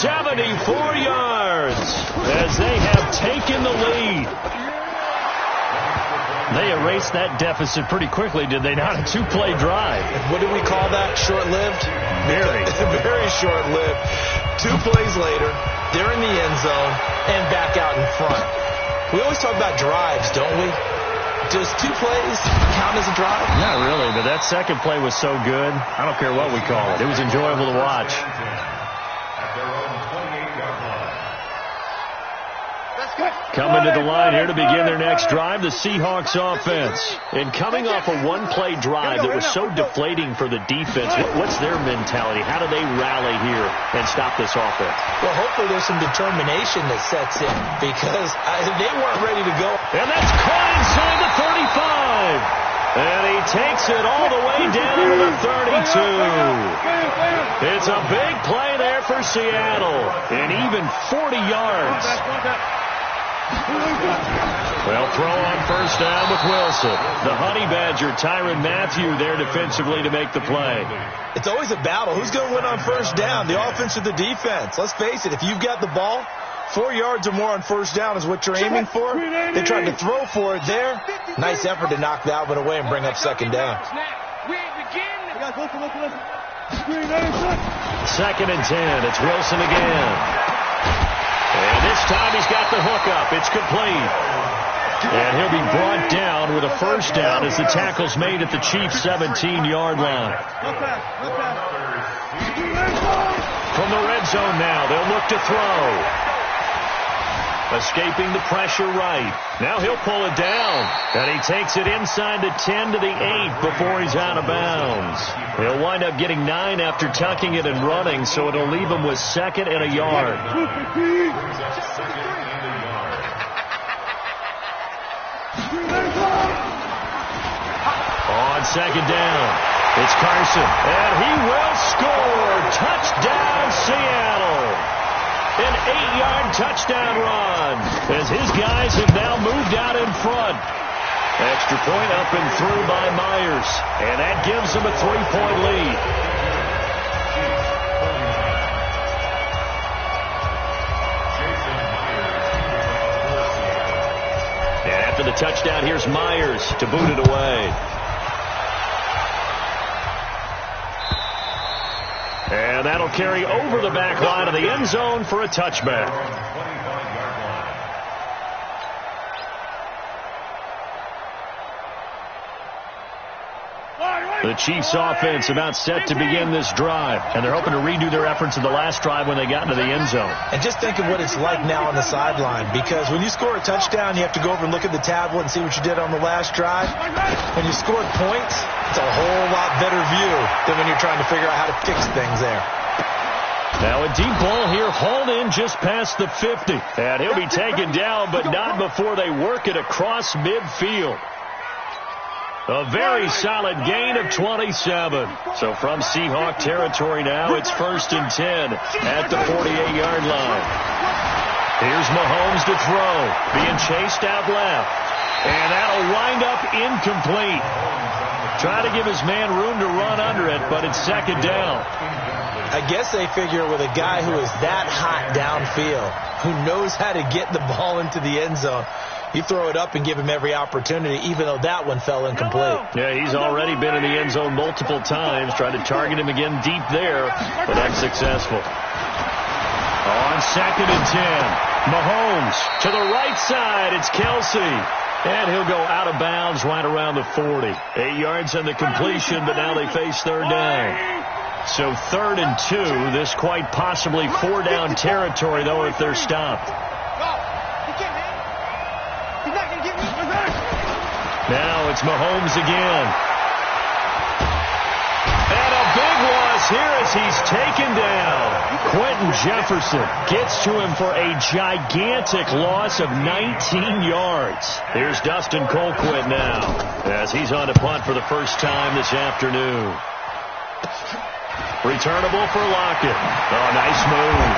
74 yards as they have taken the lead. They erased that deficit pretty quickly, did they not? A 2-play drive. What do we call that? Short-lived? Very. Very short-lived. 2 plays later, they're in the end zone and back out in front. We always talk about drives, don't we? Does 2 plays count as a drive? Not really, but that second play was so good. I don't care what we call it. It was enjoyable to watch. At their own 28-yard line. Let's Coming to the line here to begin their next drive, the Seahawks offense. And coming off a one-play drive that was so deflating for the defense, what's their mentality? How do they rally here and stop this offense? Well, hopefully there's some determination that sets in because they weren't ready to go. And that's caught inside the 35. And he takes it all the way down to the 32. It's a big play there for Seattle. And even 40 yards. Well, throw on first down with Wilson. The Honey Badger, Tyrann Mathieu, there defensively to make the play. It's always a battle. Who's going to win on first down, the offense or the defense? Let's face it, if you've got the ball, 4 yards or more on first down is what you're aiming for. They tried to throw for it there. Nice effort to knock that one away and bring up second down. Second and 10. It's Wilson again. And this time he's got the hook up. It's complete. And he'll be brought down with a first down as the tackle's made at the Chiefs' 17-yard line. From the red zone now, they'll look to throw. Escaping the pressure right. Now he'll pull it down. And he takes it inside the 10 to the 8 before he's out of bounds. He'll wind up getting 9 after tucking it and running, so it'll leave him with second and a yard. On second down, it's Carson. And he will score. Touchdown, Seattle. An 8-yard touchdown run as his guys have now moved out in front. Extra point up and through by Myers. And that gives them a 3-point lead. And after the touchdown, here's Myers to boot it away. And that'll carry over the back line of the end zone for a touchback. The Chiefs offense about set to begin this drive, and they're hoping to redo their efforts in the last drive when they got into the end zone. And just think of what it's like now on the sideline, because when you score a touchdown, you have to go over and look at the tablet and see what you did on the last drive. When you scored points, it's a whole lot better view than when you're trying to figure out how to fix things there. Now a deep ball here, hauled in just past the 50. And he'll be taken down, but not before they work it across midfield. A very solid gain of 27. So from Seahawk territory now, it's 1st and 10 at the 48-yard line. Here's Mahomes to throw, being chased out left. And that'll wind up incomplete. Try to give his man room to run under it, but it's second down. I guess they figure with a guy who is that hot downfield, who knows how to get the ball into the end zone, you throw it up and give him every opportunity, even though that one fell incomplete. Yeah, he's already been in the end zone multiple times, trying to target him again deep there, but unsuccessful. On second and 10, Mahomes to the right side. It's Kelsey. And he'll go out of bounds right around the 40. 8 yards on the completion, but now they face third down. So 3rd and 2, this quite possibly 4-down territory, though, if they're stopped. Now it's Mahomes again. And a big loss here as he's taken down. Quentin Jefferson gets to him for a gigantic loss of 19 yards. Here's Dustin Colquitt now as he's on to punt for the first time this afternoon. Returnable for Lockett. Oh, nice move.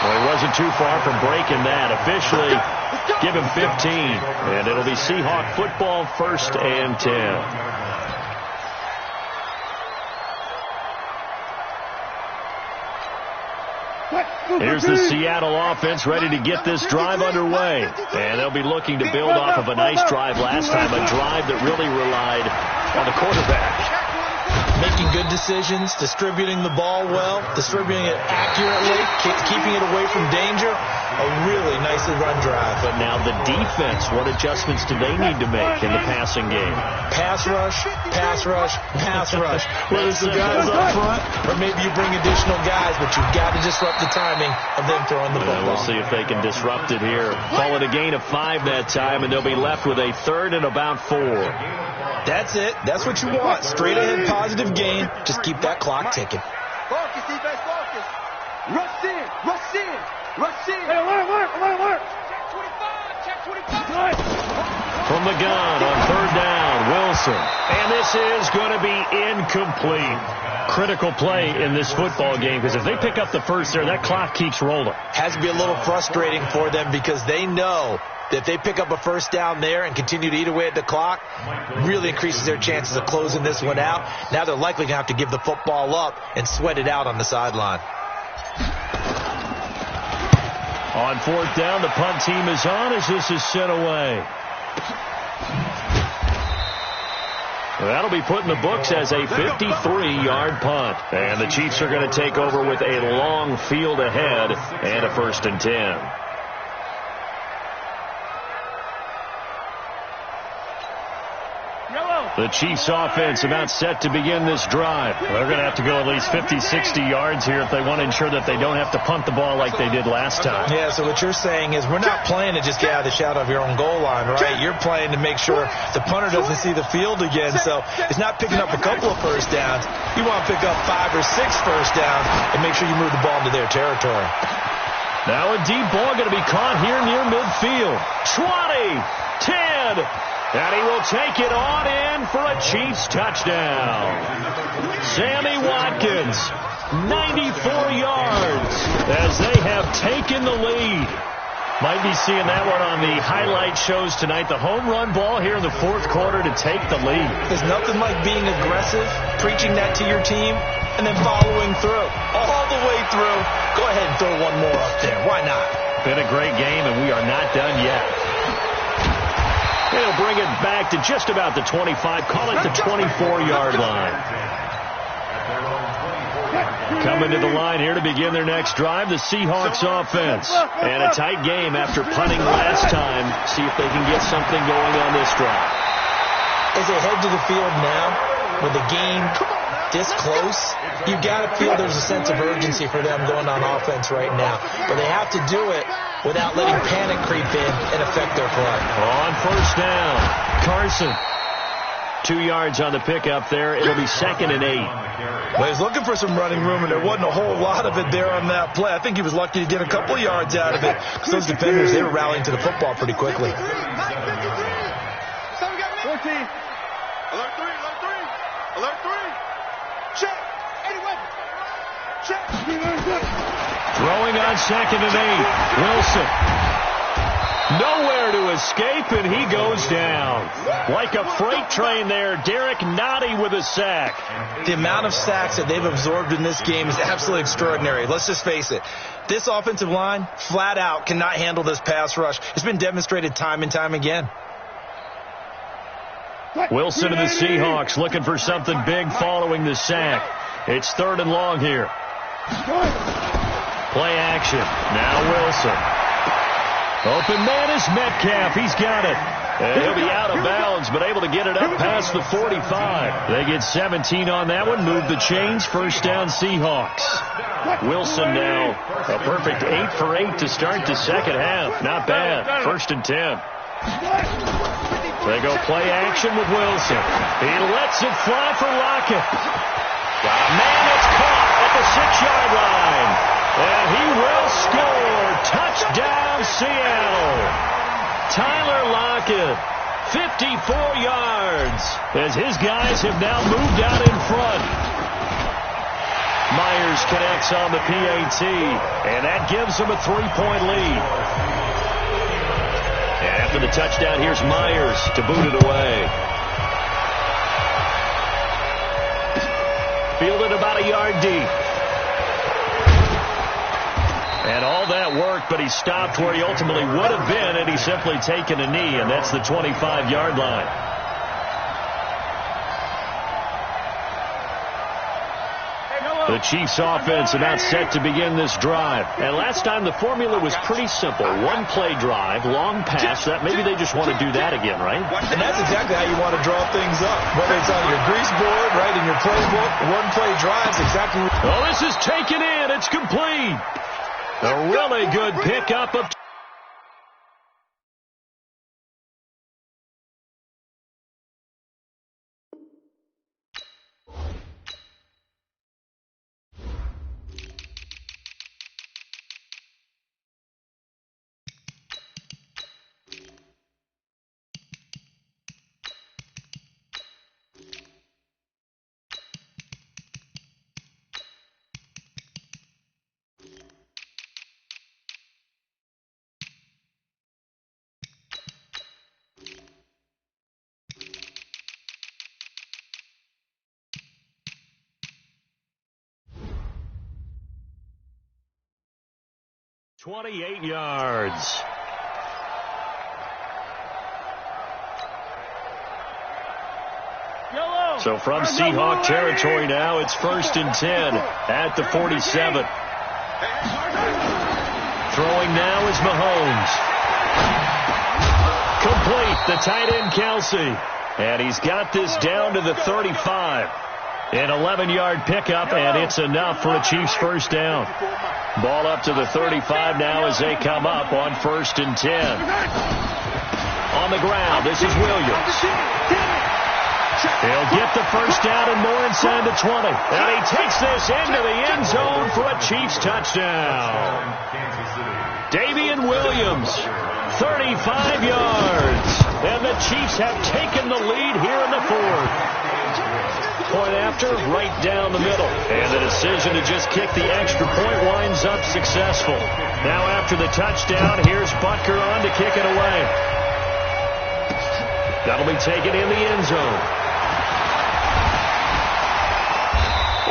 Well, he wasn't too far from breaking that. Officially, give him 15. And it'll be Seahawk football, 1st and 10. Here's the Seattle offense ready to get this drive underway. And they'll be looking to build off of a nice drive last time, a drive that really relied on the quarterback. Making good decisions, distributing the ball well, distributing it accurately, keeping it away from danger. a really nicely run drive. But now the defense, what adjustments do they need to make in the passing game? Pass rush, pass rush, pass rush. Whether it's the guys up front or maybe you bring additional guys, but you've got to disrupt the timing of them throwing the football. We'll see if they can disrupt it here. Call it a gain of 5 that time, and they'll be left with a 3rd and about 4. That's it. That's what you want. Straight ahead positive gain. Just keep that clock ticking. Focus, defense, focus. Rush in, rush in, rush in. Hey, alert. Check 25. From the gun on 3rd down, Wilson. And this is going to be incomplete. Critical play in this football game, because if they pick up the first there, that clock keeps rolling. Has to be a little frustrating for them because they know that if they pick up a first down there and continue to eat away at the clock, really increases their chances of closing this one out. Now they're likely going to have to give the football up and sweat it out on the sideline. On 4th down, the punt team is on as this is sent away. That'll be put in the books as a 53-yard punt. And the Chiefs are going to take over with a long field ahead and a 1st and 10. The Chiefs offense about set to begin this drive. They're going to have to go at least 50, 60 yards here if they want to ensure that they don't have to punt the ball like they did last time. Yeah, so what you're saying is we're not playing to just get out of the shadow of your own goal line, right? You're playing to make sure the punter doesn't see the field again. So it's not picking up a couple of first downs. You want to pick up 5 or 6 first downs and make sure you move the ball into their territory. Now a deep ball going to be caught here near midfield. 20, 10. And he will take it on in for a Chiefs touchdown. Sammy Watkins, 94 yards as they have taken the lead. Might be seeing that one on the highlight shows tonight. The home run ball here in the 4th quarter to take the lead. There's nothing like being aggressive, preaching that to your team, and then following through. All the way through. Go ahead and throw one more up there. Why not? Been a great game, and we are not done yet. They'll bring it back to just about the 25. Call it the 24-yard line. Coming to the line here to begin their next drive, the Seahawks offense. And a tight game after punting last time. See if they can get something going on this drive. As they head to the field now, with the game this close, you've got to feel there's a sense of urgency for them going on offense right now. But they have to do it without letting panic creep in and affect their play. On 1st down, Carson. 2 yards on the pickup there. It'll be 2nd and 8. Well, he's looking for some running room, and there wasn't a whole lot of it there on that play. I think he was lucky to get a couple of yards out of it because those defenders, they were rallying to the football pretty quickly. 14. Alert 3. Alert 3. Check. 81. Check. Throwing on 2nd and 8. Wilson. Nowhere to escape, and he goes down. Like a freight train there, Derek Nottie with a sack. The amount of sacks that they've absorbed in this game is absolutely extraordinary. Let's just face it. This offensive line, flat out, cannot handle this pass rush. It's been demonstrated time and time again. Wilson and the Seahawks looking for something big following the sack. It's 3rd and long here. Play action. Now Wilson. Open man is Metcalf. He's got it. And he'll be out of bounds, but able to get it up past the 45. They get 17 on that one. Move the chains. 1st down Seahawks. Wilson now a perfect 8 for 8 to start the 2nd half. Not bad. 1st and 10. They go play action with Wilson. He lets it fly for Lockett. Got a man that's caught at the 6-yard line. And he will score. Touchdown, Seattle. Tyler Lockett, 54 yards, as his guys have now moved out in front. Myers connects on the PAT, and that gives them a 3-point lead. And after the touchdown, here's Myers to boot it away. Fielded about a yard deep. And all that worked, but he stopped where he ultimately would have been, and he's simply taken a knee, and that's the 25-yard line. Hey, The Chiefs offense about set to begin this drive. And last time the formula was pretty simple. One play drive, long pass. That maybe they just want to do that again, right? And that's exactly how you want to draw things up. Whether it's on your grease board, right, in your playbook, one play drives exactly. Oh, this is taken in. It's complete. A really good pickup of... ...28 yards. So from Seahawk territory now, it's 1st and 10 at the 47. Throwing now is Mahomes. Complete, the tight end Kelsey. And he's got this down to the 35. An 11-yard pickup, and it's enough for a Chiefs first down. Ball up to the 35 now as they come up on 1st and 10. On the ground, this is Williams. He'll get the first down and more inside the 20. And he takes this into the end zone for a Chiefs touchdown. Davian Williams, 35 yards. And the Chiefs have taken the lead here in the 4th. Point after, right down the middle. And the decision to just kick the extra point winds up successful. Now after the touchdown, here's Butker on to kick it away. That'll be taken in the end zone.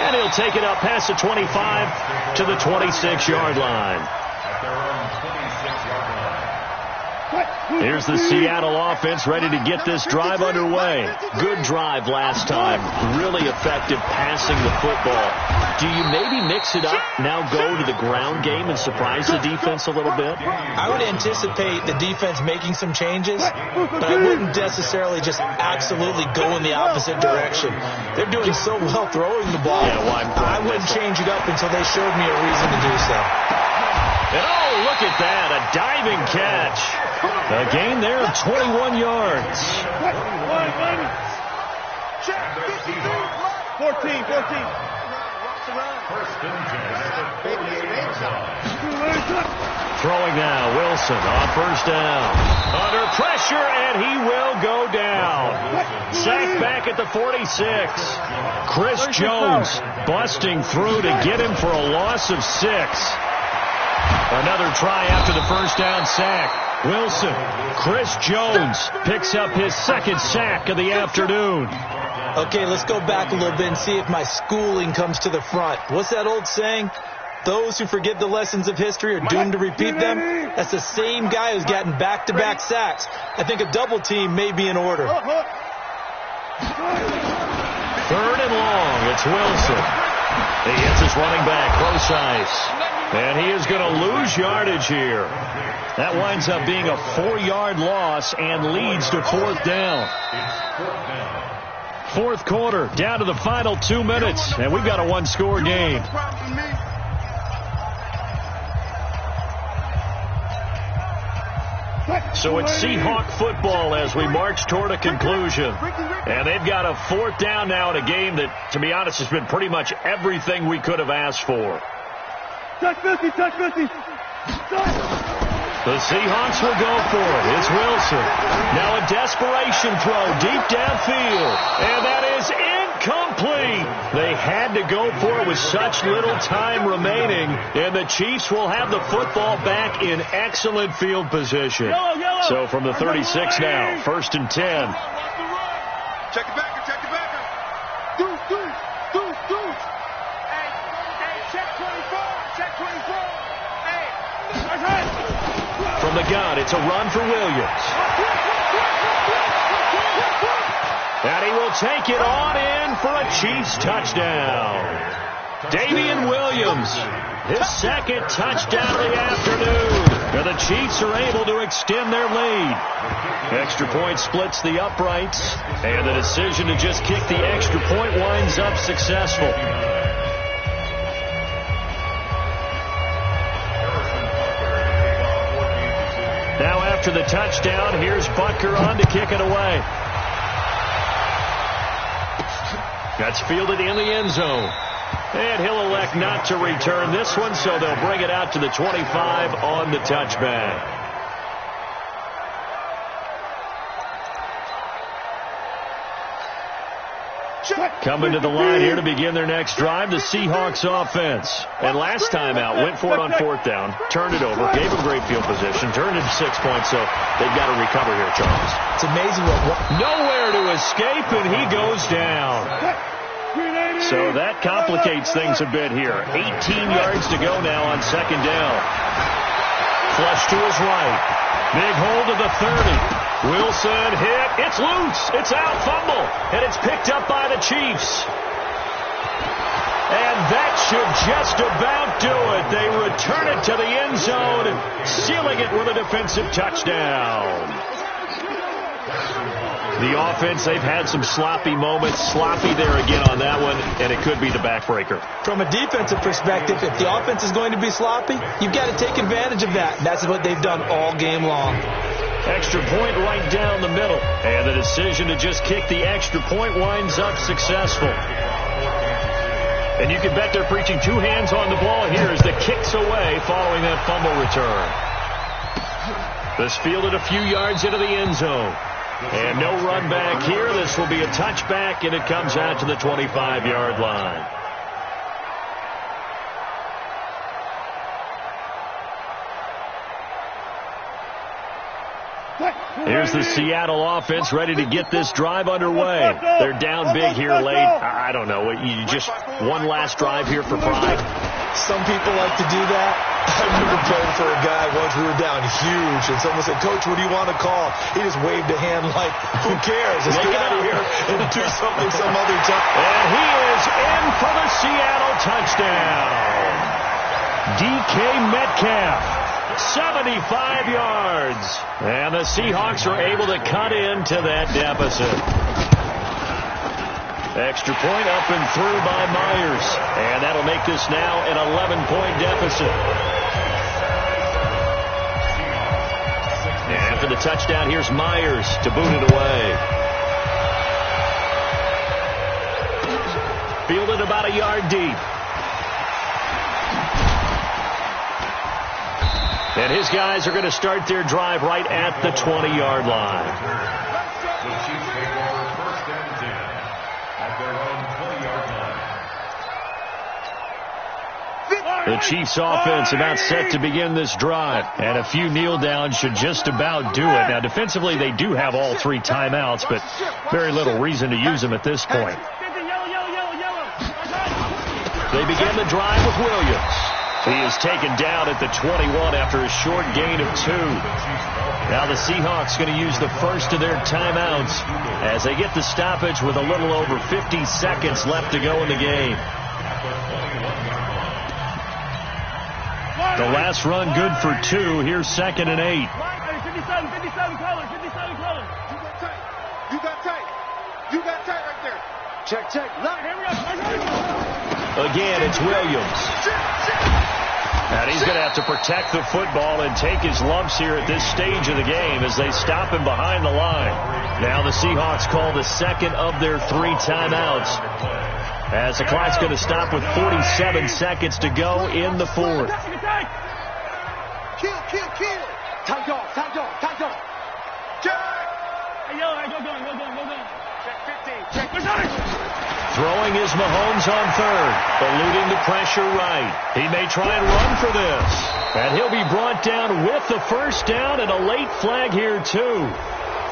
And he'll take it up past the 25 to the 26-yard line. At their own 26-yard line. Here's the Seattle offense ready to get this drive underway. Good drive last time. Really effective passing the football. Do you maybe mix it up, now go to the ground game and surprise the defense a little bit? I would anticipate the defense making some changes, but I wouldn't necessarily just absolutely go in the opposite direction. They're doing so well throwing the ball. Yeah, well, I wouldn't change it up until they showed me a reason to do so. And oh, look at that, a diving catch. A gain there of 21 yards. 14. Throwing now, Wilson on first down. Under pressure, and he will go down. Sacked back at the 46. Chris Jones busting through to get him for a loss of 6. Another try after the first down sack. Wilson, Chris Jones picks up his second sack of the afternoon. Okay, let's go back a little bit and see if my schooling comes to the front. What's that old saying? Those who forget the lessons of history are doomed to repeat them. That's the same guy who's gotten back-to-back sacks. I think a double team may be in order. 3rd and long, it's Wilson. He hits his running back, close ice. And he is going to lose yardage here. That winds up being a 4-yard loss and leads to 4th down. 4th quarter, down to the final 2 minutes, and we've got a 1-score game. So it's Seahawk football as we march toward a conclusion. And they've got a 4th down now in a game that, to be honest, has been pretty much everything we could have asked for. Touch 50. The Seahawks will go for it. It's Wilson. Now a desperation throw deep downfield. And that is incomplete. They had to go for it with such little time remaining. And the Chiefs will have the football back in excellent field position. So from the 36 now, 1st and 10. Check it back. Do. Hey, check 24. Hey, from the gun, it's a run for Williams. And he will take it on in for a Chiefs touchdown. Damian Williams, his second touchdown of the afternoon. And the Chiefs are able to extend their lead. Extra point splits the uprights, and the decision to just kick the extra point winds up successful. Now after the touchdown, here's Butker on to kick it away. That's fielded in the end zone. And he'll elect not to return this one, so they'll bring it out to the 25 on the touchback. Coming to the line here to begin their next drive, the Seahawks offense. And last time out, went for it on fourth down, turned it over, gave them great field position, turned it 6 points, so they've got to recover here, Charles. It's amazing what nowhere to escape, and he goes down. So that complicates things a bit here. 18 yards to go now on second down. Flush to his right. Big hole to the 30. Wilson hit. It's loose. It's out. Fumble. And it's picked up by the Chiefs. And that should just about do it. They return it to the end zone, sealing it with a defensive touchdown. The offense, they've had some sloppy moments. Sloppy there again on that one, and it could be the backbreaker. From a defensive perspective, if the offense is going to be sloppy, you've got to take advantage of that. That's what they've done all game long. Extra point right down the middle. And the decision to just kick the extra point winds up successful. And you can bet they're preaching two hands on the ball here as the kick's away following that fumble return. This fielded a few yards into the end zone. And no run back here. This will be a touchback, and it comes out to the 25-yard line. Here's the Seattle offense ready to get this drive underway. They're down big here late. I don't know. You just one last drive here for pride. Some people like to do that. I remember playing for a guy once. We were down huge, and someone said, "Coach, what do you want to call?" He just waved a hand like, "Who cares? Let's get out of here and do something some other time." And he is in for the Seattle touchdown. DK Metcalf, 75 yards. And the Seahawks are able to cut into that deficit. Extra point up and through by Myers. And that'll make this now an 11-point deficit. And after the touchdown, here's Myers to boot it away. Fielded about a yard deep. And his guys are going to start their drive right at the 20-yard line. The Chiefs take over first and 10 at their own 20-yard line. The Chiefs offense about set to begin this drive. And a few kneel downs should just about do it. Now, defensively, they do have all three timeouts, but very little reason to use them at this point. They begin the drive with Williams. He is taken down at the 21 after a short gain of 2. Now the Seahawks going to use the first of their timeouts as they get the stoppage with a little over 50 seconds left to go in the game. The last run good for 2. Here's 2nd and 8. 57 color. You got tight. You got tight right there. Check. Look, here we go. Again, it's Williams. And he's going to have to protect the football and take his lumps here at this stage of the game as they stop him behind the line. Now the Seahawks call the second of their 3 timeouts as the clock's going to stop with 47 seconds to go in the 4th. Kill. Tight dog. Check. Hey, go going. Check 15. Throwing is Mahomes on 3rd, eluding the pressure right. He may try and run for this. And he'll be brought down with the first down and a late flag here, too.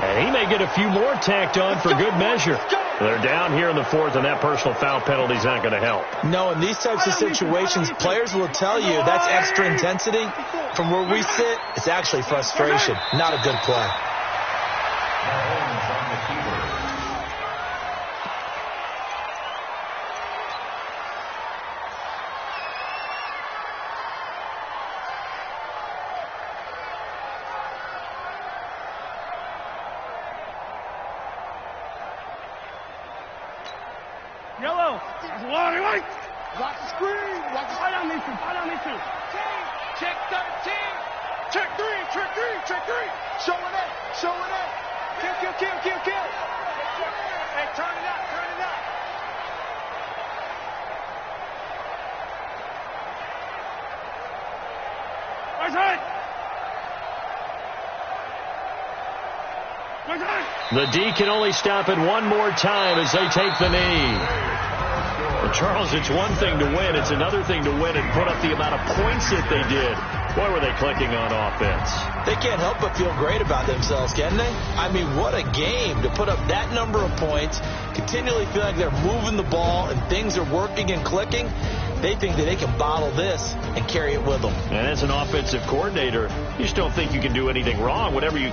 And he may get a few more tacked on for good measure. They're down here in the 4th, and that personal foul penalty is not going to help. No, in these types of situations, players will tell you that's extra intensity. From where we sit, it's actually frustration, not a good play. Mahomes on the keeper. go. That's water, right? Watch the screen. Watch the... Follow me, too. Check 13. Check 3. Show it up. Kill. Hey, turn it up. The D can only stop it one more time as they take the knee. Well, Charles, it's one thing to win. It's another thing to win and put up the amount of points that they did. Boy, were they clicking on offense. They can't help but feel great about themselves, can they? I mean, what a game to put up that number of points, continually feel like they're moving the ball and things are working and clicking. They think that they can bottle this and carry it with them. And as an offensive coordinator, you just don't think you can do anything wrong. Whatever you